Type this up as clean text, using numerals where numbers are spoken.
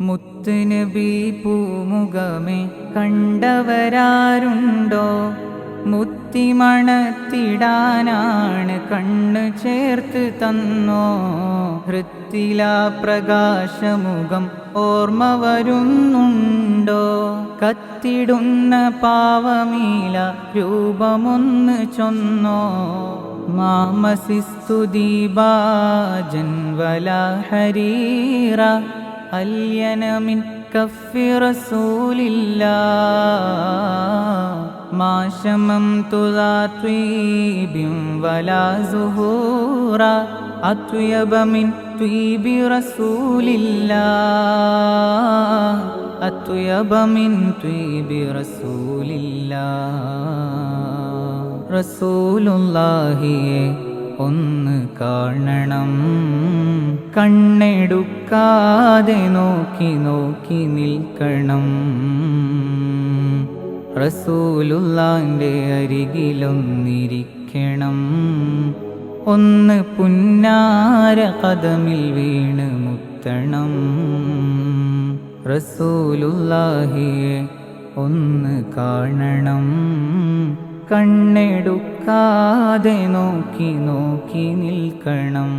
മുത്ത് നബി പൂമുഖമേ കണ്ടവരാരുണ്ടോ? മുത്തിമണത്തിടാനാണ് കണ്ണ് ചേർത്ത് തന്നോ? ഹൃത്തിലാ പ്രകാശമുഖം ഓർമ്മ വരുന്നുണ്ടോ? കത്തിടുന്ന പാവമീല രൂപമൊന്ന് ചൊന്നോ? മാമസിസ്തുദീബാജൻ വലാ ഹരീറ അല്യനമിൻ കഫി റസൂലില്ലാഹ് മാ ശമംതു ذا طيب ولا زهورا أطيب من طيب رسول الله أطيب من طيب رسول الله റസൂലുള്ളാഹിയെ ഒന്ന് കാണണം, കണ്ണെടുക്കാതെ നോക്കി നോക്കി നിൽക്കണം. റസൂലുള്ളാന്റെ അരികിലൊന്നിരിക്കണം, ഒന്ന് പുന്നാര കദമിൽ വീണ് മുത്തണം. റസൂലുള്ളാഹിയെ ഒന്ന് കാണണം, കണ്ണെടുക്കാതെ നോക്കി നോക്കി നിൽക്കണം.